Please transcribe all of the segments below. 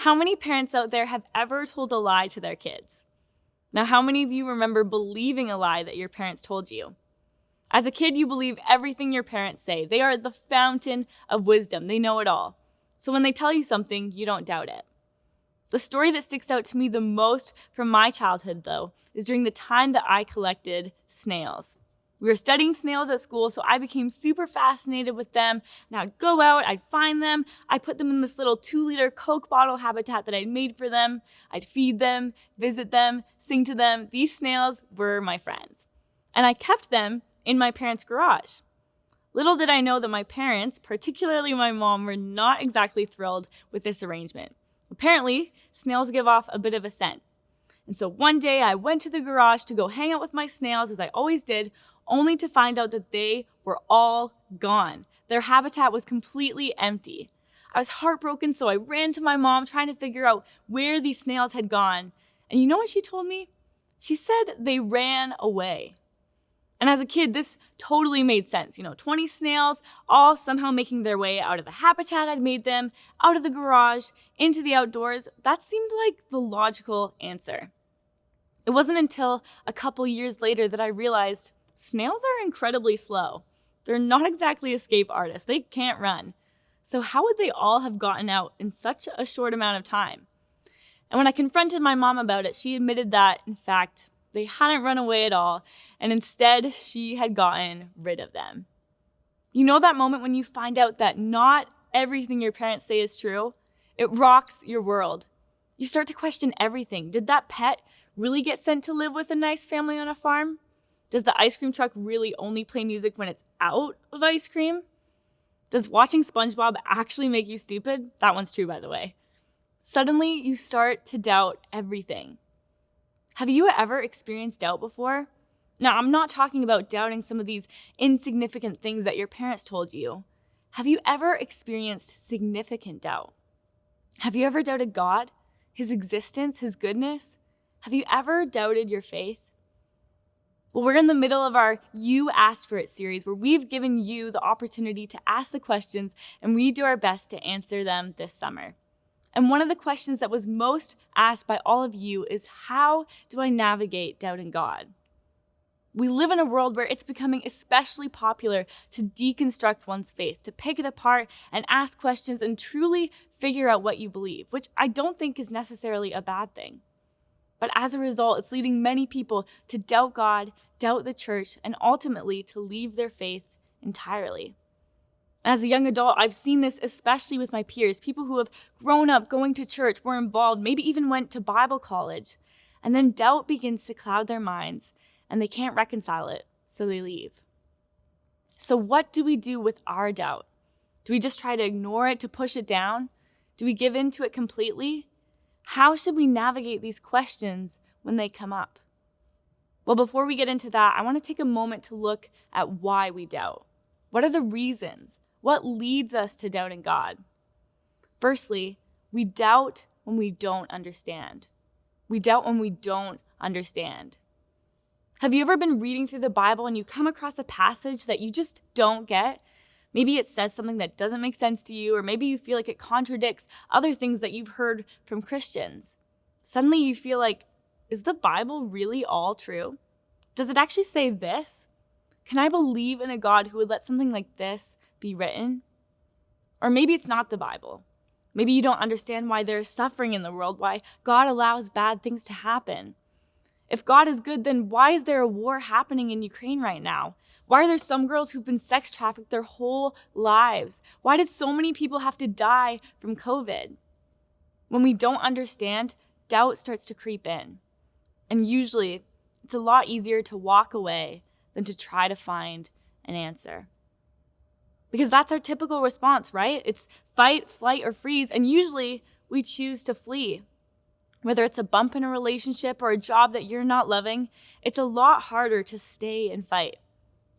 How many parents out there have ever told a lie to their kids? Now, how many of you remember believing a lie that your parents told you? As a kid, you believe everything your parents say. They are the fountain of wisdom. They know it all. So when they tell you something, you don't doubt it. The story that sticks out to me the most from my childhood, though, is during the time that I collected snails. We were studying snails at school, so I became super fascinated with them. And I'd go out, I'd find them, I'd put them in this little 2-liter Coke bottle habitat that I'd made for them. I'd feed them, visit them, sing to them. These snails were my friends. And I kept them in my parents' garage. Little did I know that my parents, particularly my mom, were not exactly thrilled with this arrangement. Apparently, snails give off a bit of a scent. And so one day I went to the garage to go hang out with my snails, as I always did, only to find out that they were all gone. Their habitat was completely empty. I was heartbroken, so I ran to my mom trying to figure out where these snails had gone. And you know what she told me? She said they ran away. And as a kid, this totally made sense. 20 snails all somehow making their way out of the habitat I'd made them, out of the garage, into the outdoors. That seemed like the logical answer. It wasn't until a couple years later that I realized snails are incredibly slow. They're not exactly escape artists. They can't run. So how would they all have gotten out in such a short amount of time? And when I confronted my mom about it, she admitted that, in fact, they hadn't run away at all, and instead she had gotten rid of them. You know that moment when you find out that not everything your parents say is true? It rocks your world. You start to question everything. Did that pet really get sent to live with a nice family on a farm? Does the ice cream truck really only play music when it's out of ice cream? Does watching SpongeBob actually make you stupid? That one's true, by the way. Suddenly, you start to doubt everything. Have you ever experienced doubt before? Now, I'm not talking about doubting some of these insignificant things that your parents told you. Have you ever experienced significant doubt? Have you ever doubted God, His existence, His goodness? Have you ever doubted your faith? Well, we're in the middle of our You Asked For It series, where we've given you the opportunity to ask the questions, and we do our best to answer them this summer. And one of the questions that was most asked by all of you is, how do I navigate doubting God? We live in a world where it's becoming especially popular to deconstruct one's faith, to pick it apart and ask questions and truly figure out what you believe, which I don't think is necessarily a bad thing. But as a result, it's leading many people to doubt God, doubt the church, and ultimately to leave their faith entirely. As a young adult, I've seen this especially with my peers, people who have grown up going to church, were involved, maybe even went to Bible college, and then doubt begins to cloud their minds, and they can't reconcile it, so they leave. So what do we do with our doubt? Do we just try to ignore it, to push it down? Do we give in to it completely? How should we navigate these questions when they come up? Well, before we get into that, I want to take a moment to look at why we doubt. What are the reasons? What leads us to doubting God? Firstly, we doubt when we don't understand. We doubt when we don't understand. Have you ever been reading through the Bible and you come across a passage that you just don't get? Maybe it says something that doesn't make sense to you, or maybe you feel like it contradicts other things that you've heard from Christians. Suddenly you feel like, is the Bible really all true? Does it actually say this? Can I believe in a God who would let something like this be written? Or maybe it's not the Bible. Maybe you don't understand why there is suffering in the world, why God allows bad things to happen. If God is good, then why is there a war happening in Ukraine right now? Why are there some girls who've been sex trafficked their whole lives? Why did so many people have to die from COVID? When we don't understand, doubt starts to creep in. And usually, it's a lot easier to walk away than to try to find an answer. Because that's our typical response, right? It's fight, flight, or freeze, and usually we choose to flee. Whether it's a bump in a relationship or a job that you're not loving, it's a lot harder to stay and fight.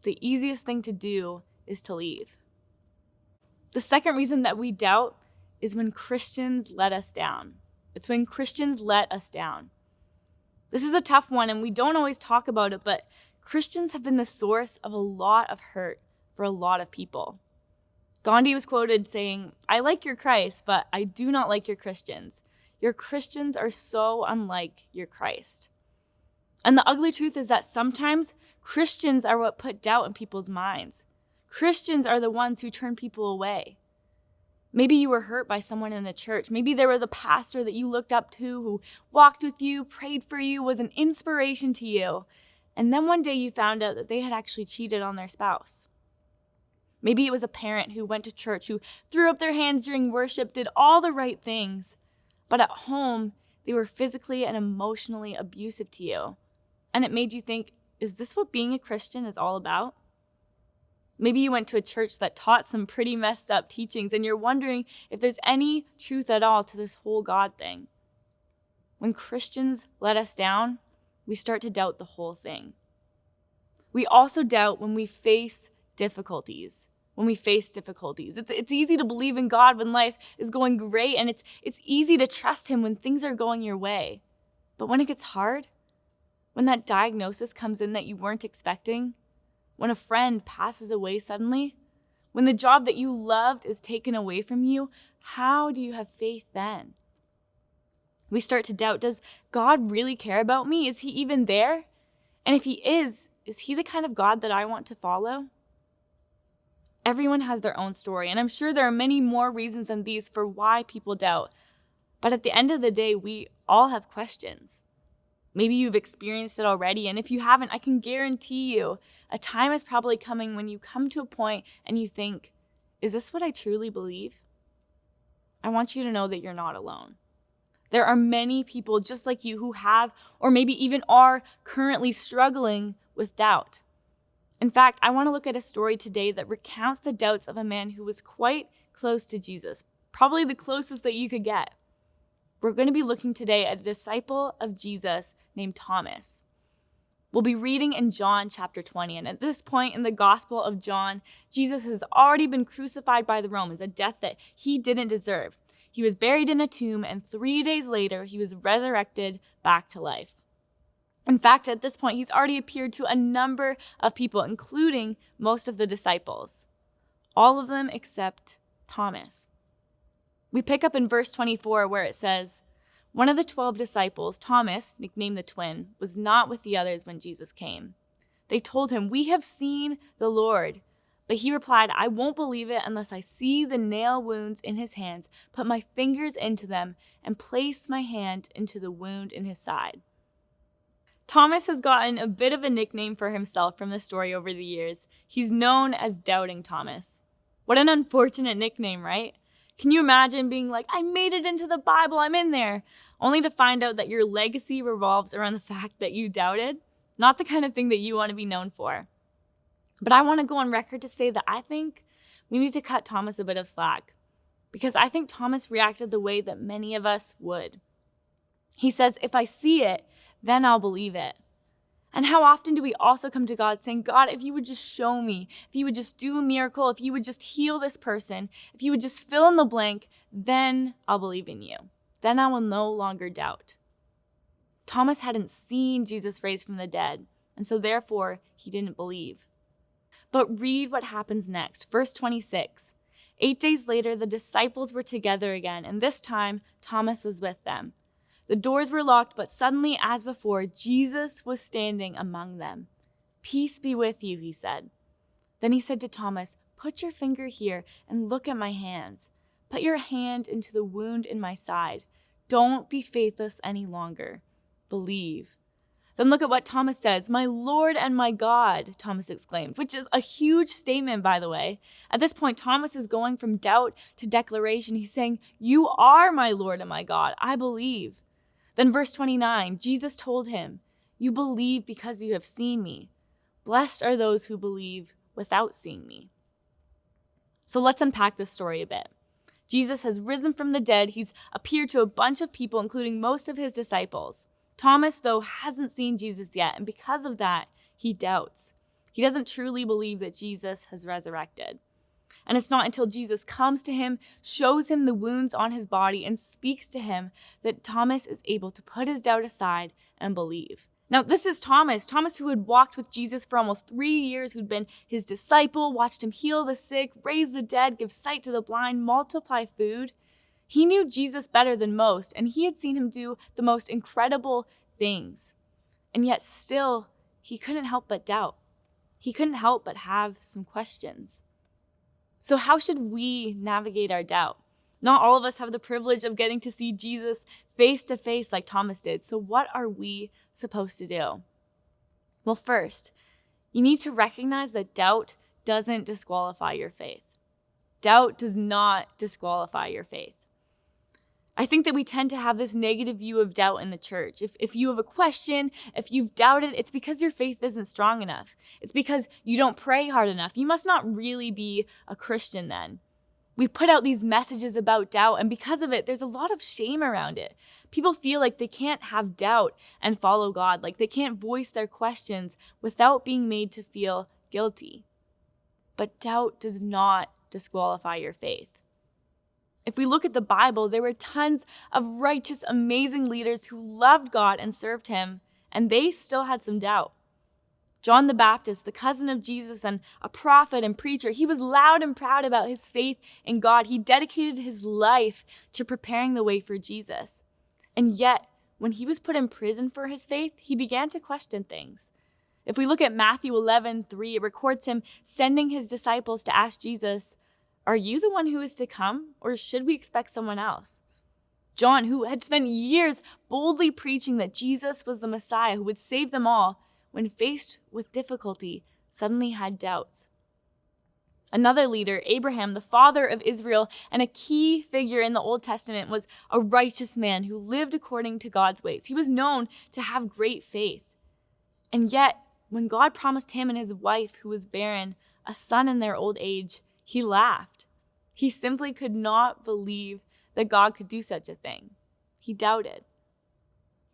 The easiest thing to do is to leave. The second reason that we doubt is when Christians let us down. It's when Christians let us down. This is a tough one, and we don't always talk about it, but Christians have been the source of a lot of hurt for a lot of people. Gandhi was quoted saying, "I like your Christ, but I do not like your Christians." Your Christians are so unlike your Christ. And the ugly truth is that sometimes Christians are what put doubt in people's minds. Christians are the ones who turn people away. Maybe you were hurt by someone in the church. Maybe there was a pastor that you looked up to who walked with you, prayed for you, was an inspiration to you. And then one day you found out that they had actually cheated on their spouse. Maybe it was a parent who went to church, who threw up their hands during worship, did all the right things, but at home, they were physically and emotionally abusive to you. And it made you think, is this what being a Christian is all about? Maybe you went to a church that taught some pretty messed up teachings and you're wondering if there's any truth at all to this whole God thing. When Christians let us down, we start to doubt the whole thing. We also doubt when we face difficulties. It's easy to believe in God when life is going great, and it's easy to trust him when things are going your way. But when it gets hard, when that diagnosis comes in that you weren't expecting, when a friend passes away suddenly, when the job that you loved is taken away from you, how do you have faith then? We start to doubt, does God really care about me? Is he even there? And if he is he the kind of God that I want to follow? Everyone has their own story, and I'm sure there are many more reasons than these for why people doubt. But at the end of the day, we all have questions. Maybe you've experienced it already, and if you haven't, I can guarantee you a time is probably coming when you come to a point and you think, is this what I truly believe? I want you to know that you're not alone. There are many people just like you who have, or maybe even are, currently struggling with doubt. In fact, I want to look at a story today that recounts the doubts of a man who was quite close to Jesus, probably the closest that you could get. We're going to be looking today at a disciple of Jesus named Thomas. We'll be reading in John chapter 20, and at this point in the Gospel of John, Jesus has already been crucified by the Romans, a death that he didn't deserve. He was buried in a tomb, and 3 days later, he was resurrected back to life. In fact, at this point, he's already appeared to a number of people, including most of the disciples, all of them except Thomas. We pick up in verse 24 where it says, one of the 12 disciples, Thomas, nicknamed the twin, was not with the others when Jesus came. They told him, "We have seen the Lord." But he replied, "I won't believe it unless I see the nail wounds in his hands, put my fingers into them, and place my hand into the wound in his side." Thomas has gotten a bit of a nickname for himself from the story over the years. He's known as Doubting Thomas. What an unfortunate nickname, right? Can you imagine being like, I made it into the Bible, I'm in there, only to find out that your legacy revolves around the fact that you doubted? Not the kind of thing that you want to be known for. But I want to go on record to say that I think we need to cut Thomas a bit of slack, because I think Thomas reacted the way that many of us would. He says, if I see it, then I'll believe it. And how often do we also come to God saying, God, if you would just show me, if you would just do a miracle, if you would just heal this person, if you would just fill in the blank, then I'll believe in you. Then I will no longer doubt. Thomas hadn't seen Jesus raised from the dead, and so therefore he didn't believe. But read what happens next. Verse 26. 8 days later, the disciples were together again, and this time Thomas was with them. The doors were locked, but suddenly, as before, Jesus was standing among them. "Peace be with you," he said. Then he said to Thomas, "Put your finger here and look at my hands. Put your hand into the wound in my side. Don't be faithless any longer. Believe." Then look at what Thomas says. "My Lord and my God," Thomas exclaimed, which is a huge statement, by the way. At this point, Thomas is going from doubt to declaration. He's saying, "You are my Lord and my God. I believe." Then verse 29, Jesus told him, "You believe because you have seen me. Blessed are those who believe without seeing me." So let's unpack this story a bit. Jesus has risen from the dead. He's appeared to a bunch of people, including most of his disciples. Thomas, though, hasn't seen Jesus yet, and because of that, he doubts. He doesn't truly believe that Jesus has resurrected. And it's not until Jesus comes to him, shows him the wounds on his body, and speaks to him that Thomas is able to put his doubt aside and believe. Now, this is Thomas who had walked with Jesus for almost 3 years, who'd been his disciple, watched him heal the sick, raise the dead, give sight to the blind, multiply food. He knew Jesus better than most, and he had seen him do the most incredible things. And yet still, he couldn't help but doubt. He couldn't help but have some questions. So how should we navigate our doubt? Not all of us have the privilege of getting to see Jesus face to face like Thomas did. So what are we supposed to do? Well, first, you need to recognize that doubt doesn't disqualify your faith. Doubt does not disqualify your faith. I think that we tend to have this negative view of doubt in the church. If you have a question, if you've doubted, it's because your faith isn't strong enough. It's because you don't pray hard enough. You must not really be a Christian then. We put out these messages about doubt, and because of it, there's a lot of shame around it. People feel like they can't have doubt and follow God, like they can't voice their questions without being made to feel guilty. But doubt does not disqualify your faith. If we look at the Bible, there were tons of righteous, amazing leaders who loved God and served him, and they still had some doubt. John the Baptist, the cousin of Jesus and a prophet and preacher, he was loud and proud about his faith in God. He dedicated his life to preparing the way for Jesus. And yet, when he was put in prison for his faith, he began to question things. If we look at Matthew 11:3, it records him sending his disciples to ask Jesus, "Are you the one who is to come, or should we expect someone else?" John, who had spent years boldly preaching that Jesus was the Messiah who would save them all, when faced with difficulty, suddenly had doubts. Another leader, Abraham, the father of Israel, and a key figure in the Old Testament, was a righteous man who lived according to God's ways. He was known to have great faith. And yet, when God promised him and his wife, who was barren, a son in their old age, he laughed. He simply could not believe that God could do such a thing. He doubted.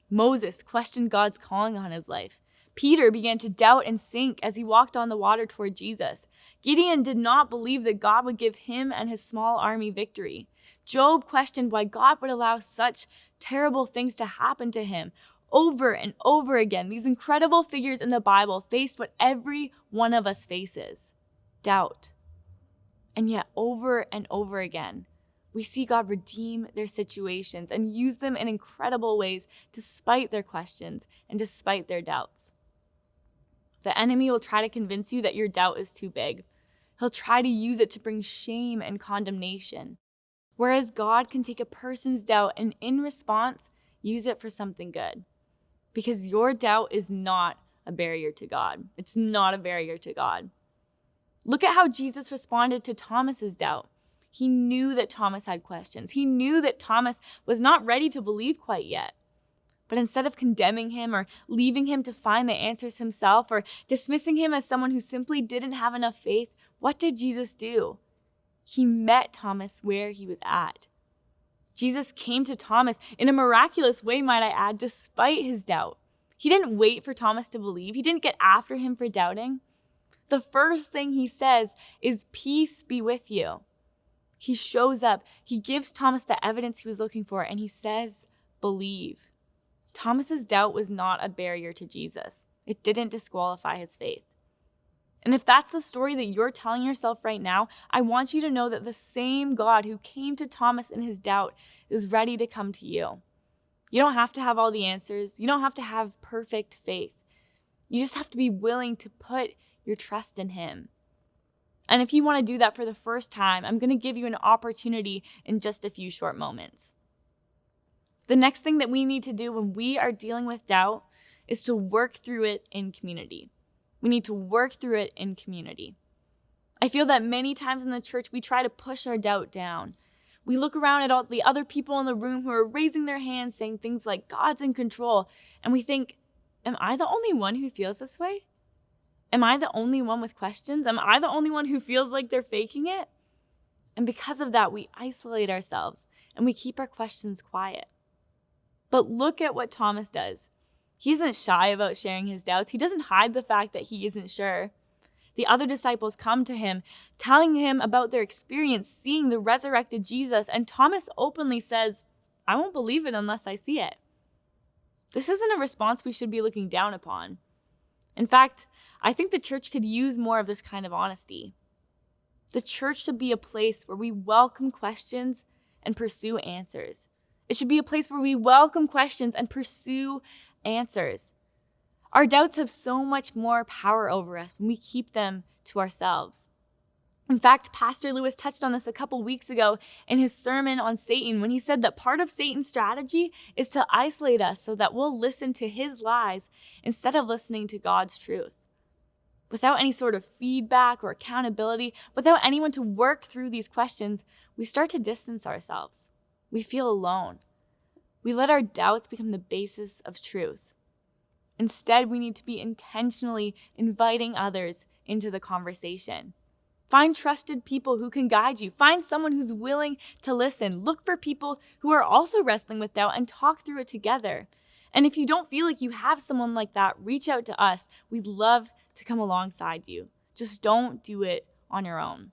Moses questioned God's calling on his life. Peter began to doubt and sink as he walked on the water toward Jesus. Gideon did not believe that God would give him and his small army victory. Job questioned why God would allow such terrible things to happen to him. Over and over again, these incredible figures in the Bible faced what every one of us faces: doubt. And yet, over and over again, we see God redeem their situations and use them in incredible ways despite their questions and despite their doubts. The enemy will try to convince you that your doubt is too big. He'll try to use it to bring shame and condemnation. Whereas God can take a person's doubt and in response, use it for something good. Because your doubt is not a barrier to God. It's not a barrier to God. Look at how Jesus responded to Thomas's doubt. He knew that Thomas had questions. He knew that Thomas was not ready to believe quite yet. But instead of condemning him or leaving him to find the answers himself or dismissing him as someone who simply didn't have enough faith, what did Jesus do? He met Thomas where he was at. Jesus came to Thomas in a miraculous way, might I add, despite his doubt. He didn't wait for Thomas to believe. He didn't get after him for doubting. The first thing he says is, "Peace be with you." He shows up. He gives Thomas the evidence he was looking for, and he says, "Believe." Thomas's doubt was not a barrier to Jesus. It didn't disqualify his faith. And if that's the story that you're telling yourself right now, I want you to know that the same God who came to Thomas in his doubt is ready to come to you. You don't have to have all the answers. You don't have to have perfect faith. You just have to be willing to put your trust in him. And if you want to do that for the first time, I'm going to give you an opportunity in just a few short moments. The next thing that we need to do when we are dealing with doubt is to work through it in community. We need to work through it in community. I feel that many times in the church, we try to push our doubt down. We look around at all the other people in the room who are raising their hands, saying things like, "God's in control." And we think, am I the only one who feels this way? Am I the only one with questions? Am I the only one who feels like they're faking it? And because of that, we isolate ourselves and we keep our questions quiet. But look at what Thomas does. He isn't shy about sharing his doubts. He doesn't hide the fact that he isn't sure. The other disciples come to him, telling him about their experience seeing the resurrected Jesus, and Thomas openly says, "I won't believe it unless I see it." This isn't a response we should be looking down upon. In fact, I think the church could use more of this kind of honesty. The church should be a place where we welcome questions and pursue answers. It should be a place where we welcome questions and pursue answers. Our doubts have so much more power over us when we keep them to ourselves. In fact, Pastor Lewis touched on this a couple weeks ago in his sermon on Satan when he said that part of Satan's strategy is to isolate us so that we'll listen to his lies instead of listening to God's truth. Without any sort of feedback or accountability, without anyone to work through these questions, we start to distance ourselves. We feel alone. We let our doubts become the basis of truth. Instead, we need to be intentionally inviting others into the conversation. Find trusted people who can guide you. Find someone who's willing to listen. Look for people who are also wrestling with doubt and talk through it together. And if you don't feel like you have someone like that, reach out to us. We'd love to come alongside you. Just don't do it on your own.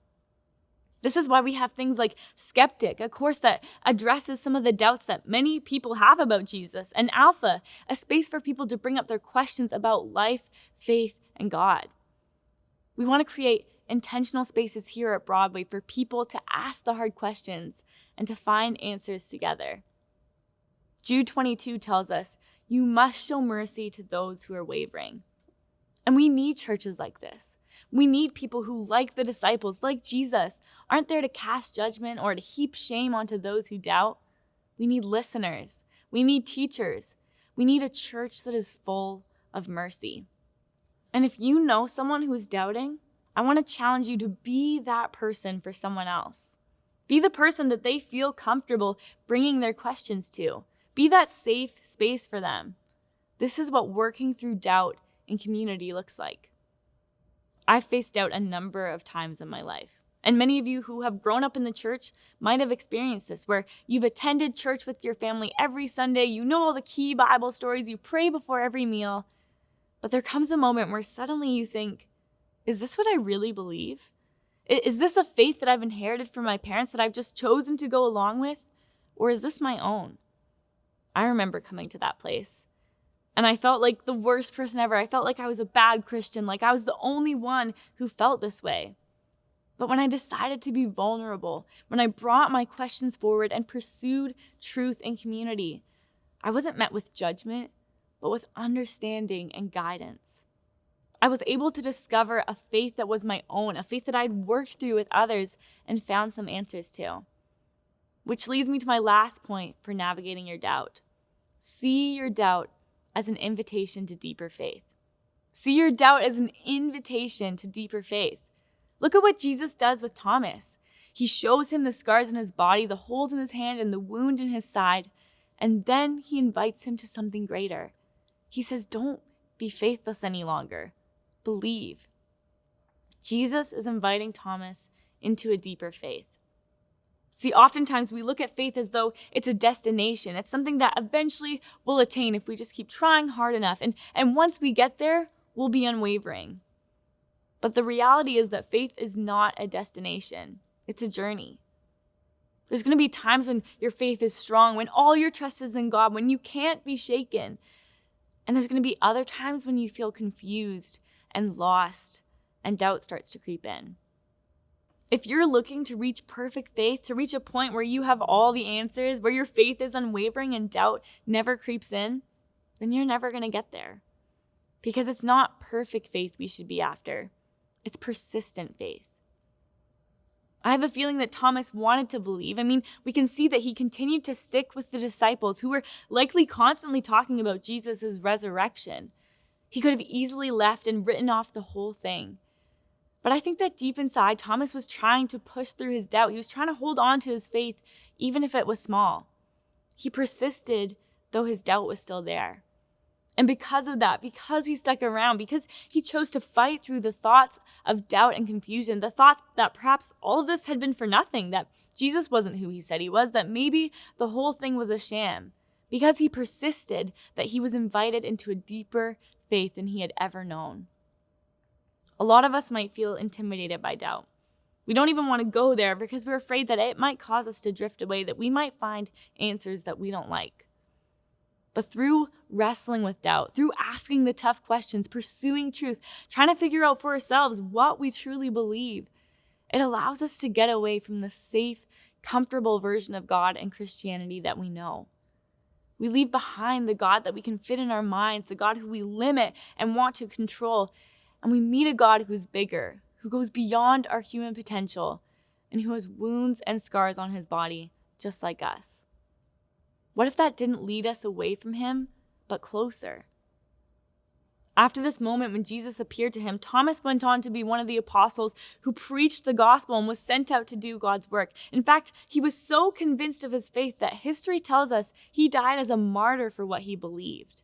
This is why we have things like Skeptic, a course that addresses some of the doubts that many people have about Jesus, and Alpha, a space for people to bring up their questions about life, faith, and God. We want to create intentional spaces here at Broadway for people to ask the hard questions and to find answers together. Jude 22 tells us, "You must show mercy to those who are wavering." And we need churches like this. We need people who, like the disciples, like Jesus, aren't there to cast judgment or to heap shame onto those who doubt. We need listeners. We need teachers. We need a church that is full of mercy. And if you know someone who is doubting, I want to challenge you to be that person for someone else. Be the person that they feel comfortable bringing their questions to. Be that safe space for them. This is what working through doubt in community looks like. I've faced doubt a number of times in my life. And many of you who have grown up in the church might have experienced this, where you've attended church with your family every Sunday, you know all the key Bible stories, you pray before every meal. But there comes a moment where suddenly you think, is this what I really believe? Is this a faith that I've inherited from my parents that I've just chosen to go along with? Or is this my own? I remember coming to that place. And I felt like the worst person ever. I felt like I was a bad Christian, like I was the only one who felt this way. But when I decided to be vulnerable, when I brought my questions forward and pursued truth in community, I wasn't met with judgment, but with understanding and guidance. I was able to discover a faith that was my own, a faith that I'd worked through with others and found some answers to. Which leads me to my last point for navigating your doubt. See your doubt as an invitation to deeper faith. See your doubt as an invitation to deeper faith. Look at what Jesus does with Thomas. He shows him the scars in his body, the holes in his hand, and the wound in his side, and then he invites him to something greater. He says, don't be faithless any longer. Believe. Jesus is inviting Thomas into a deeper faith. See, oftentimes we look at faith as though it's a destination. It's something that eventually we'll attain if we just keep trying hard enough. And once we get there, we'll be unwavering. But the reality is that faith is not a destination. It's a journey. There's going to be times when your faith is strong, when all your trust is in God, when you can't be shaken. And there's going to be other times when you feel confused and lost and doubt starts to creep in. If you're looking to reach perfect faith, to reach a point where you have all the answers, where your faith is unwavering and doubt never creeps in, then you're never going to get there. Because it's not perfect faith we should be after. It's persistent faith. I have a feeling that Thomas wanted to believe. I mean, we can see that he continued to stick with the disciples who were likely constantly talking about Jesus' resurrection. He could have easily left and written off the whole thing. But I think that deep inside, Thomas was trying to push through his doubt. He was trying to hold on to his faith, even if it was small. He persisted, though his doubt was still there. And because of that, because he stuck around, because he chose to fight through the thoughts of doubt and confusion, the thoughts that perhaps all of this had been for nothing, that Jesus wasn't who he said he was, that maybe the whole thing was a sham, because he persisted, that he was invited into a deeper faith than he had ever known. A lot of us might feel intimidated by doubt. We don't even want to go there because we're afraid that it might cause us to drift away, that we might find answers that we don't like. But through wrestling with doubt, through asking the tough questions, pursuing truth, trying to figure out for ourselves what we truly believe, it allows us to get away from the safe, comfortable version of God and Christianity that we know. We leave behind the God that we can fit in our minds, the God who we limit and want to control, and we meet a God who's bigger, who goes beyond our human potential, and who has wounds and scars on his body, just like us. What if that didn't lead us away from him, but closer? After this moment when Jesus appeared to him, Thomas went on to be one of the apostles who preached the gospel and was sent out to do God's work. In fact, he was so convinced of his faith that history tells us he died as a martyr for what he believed.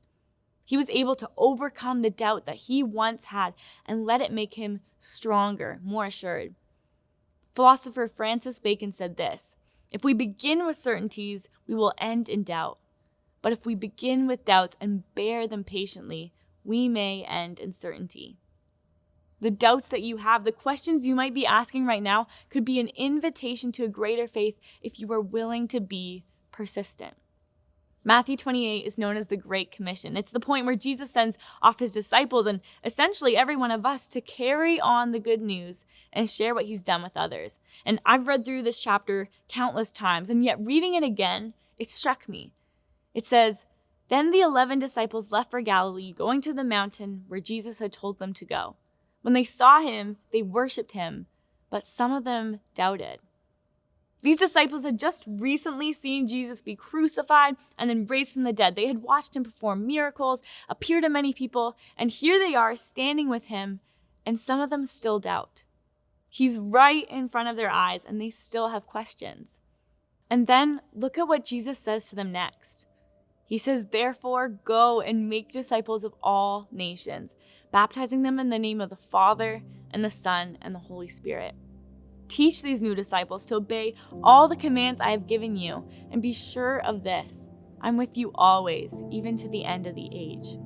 He was able to overcome the doubt that he once had and let it make him stronger, more assured. Philosopher Francis Bacon said this: "If we begin with certainties, we will end in doubt. But if we begin with doubts and bear them patiently, we may end in certainty." The doubts that you have, the questions you might be asking right now, could be an invitation to a greater faith if you are willing to be persistent. Matthew 28 is known as the Great Commission. It's the point where Jesus sends off his disciples and essentially every one of us to carry on the good news and share what he's done with others. And I've read through this chapter countless times, and yet reading it again, it struck me. It says, "Then the 11 disciples left for Galilee, going to the mountain where Jesus had told them to go. When they saw him, they worshipped him, but some of them doubted." These disciples had just recently seen Jesus be crucified and then raised from the dead. They had watched him perform miracles, appear to many people, and here they are standing with him, and some of them still doubt. He's right in front of their eyes, and they still have questions. And then look at what Jesus says to them next. He says, "Therefore, go and make disciples of all nations, baptizing them in the name of the Father and the Son and the Holy Spirit. Teach these new disciples to obey all the commands I have given you, and be sure of this: I'm with you always, even to the end of the age."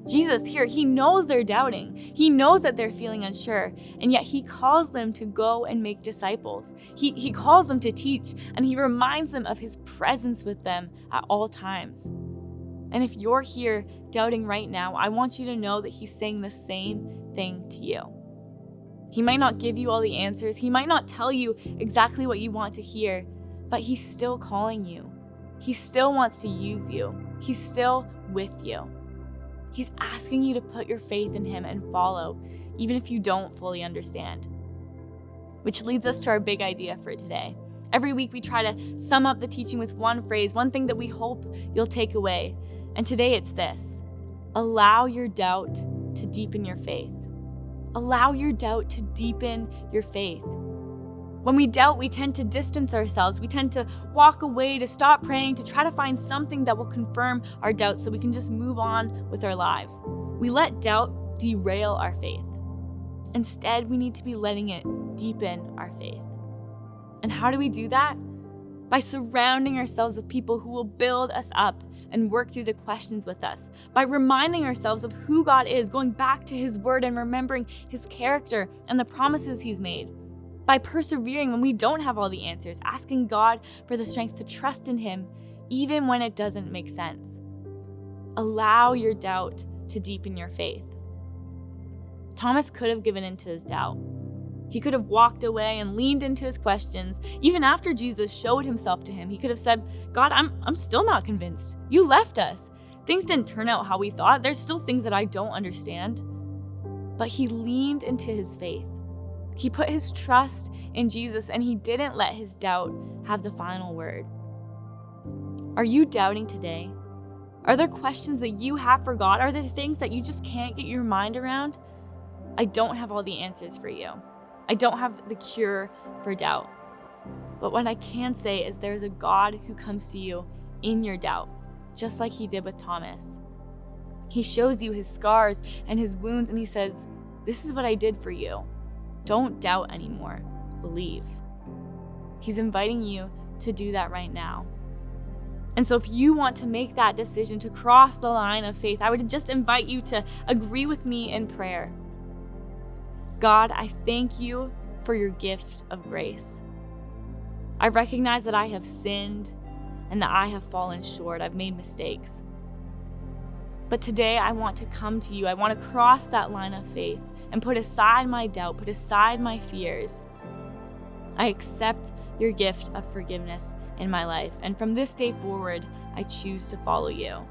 Jesus here, he knows they're doubting. He knows that they're feeling unsure, and yet he calls them to go and make disciples. He calls them to teach, and he reminds them of his presence with them at all times. And if you're here doubting right now, I want you to know that he's saying the same thing to you. He might not give you all the answers. He might not tell you exactly what you want to hear, but he's still calling you. He still wants to use you. He's still with you. He's asking you to put your faith in him and follow, even if you don't fully understand. Which leads us to our big idea for today. Every week we try to sum up the teaching with one phrase, one thing that we hope you'll take away. And today it's this: allow your doubt to deepen your faith. Allow your doubt to deepen your faith. When we doubt, we tend to distance ourselves. We tend to walk away, to stop praying, to try to find something that will confirm our doubts so we can just move on with our lives. We let doubt derail our faith. Instead, we need to be letting it deepen our faith. And how do we do that? By surrounding ourselves with people who will build us up and work through the questions with us. By reminding ourselves of who God is, going back to his word and remembering his character and the promises he's made. By persevering when we don't have all the answers, asking God for the strength to trust in him, even when it doesn't make sense. Allow your doubt to deepen your faith. Thomas could have given in to his doubt. He could have walked away and leaned into his questions. Even after Jesus showed himself to him, he could have said, "God, I'm still not convinced. You left us. Things didn't turn out how we thought. There's still things that I don't understand." But he leaned into his faith. He put his trust in Jesus, and he didn't let his doubt have the final word. Are you doubting today? Are there questions that you have for God? Are there things that you just can't get your mind around? I don't have all the answers for you. I don't have the cure for doubt. But what I can say is there's a God who comes to you in your doubt, just like he did with Thomas. He shows you his scars and his wounds, and he says, "This is what I did for you. Don't doubt anymore. Believe." He's inviting you to do that right now. And so if you want to make that decision to cross the line of faith, I would just invite you to agree with me in prayer. God, I thank you for your gift of grace. I recognize that I have sinned and that I have fallen short. I've made mistakes. But today I want to come to you. I want to cross that line of faith and put aside my doubt, put aside my fears. I accept your gift of forgiveness in my life. And from this day forward, I choose to follow you.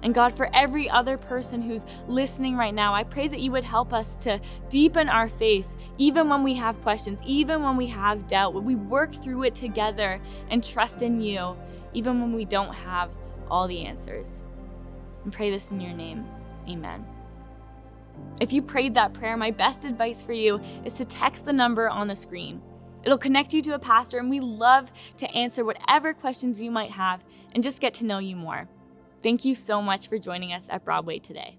And God, for every other person who's listening right now, I pray that you would help us to deepen our faith, even when we have questions, even when we have doubt, when we work through it together and trust in you, even when we don't have all the answers. And pray this in your name. Amen. If you prayed that prayer, my best advice for you is to text the number on the screen. It'll connect you to a pastor, and we love to answer whatever questions you might have and just get to know you more. Thank you so much for joining us at Broadway today.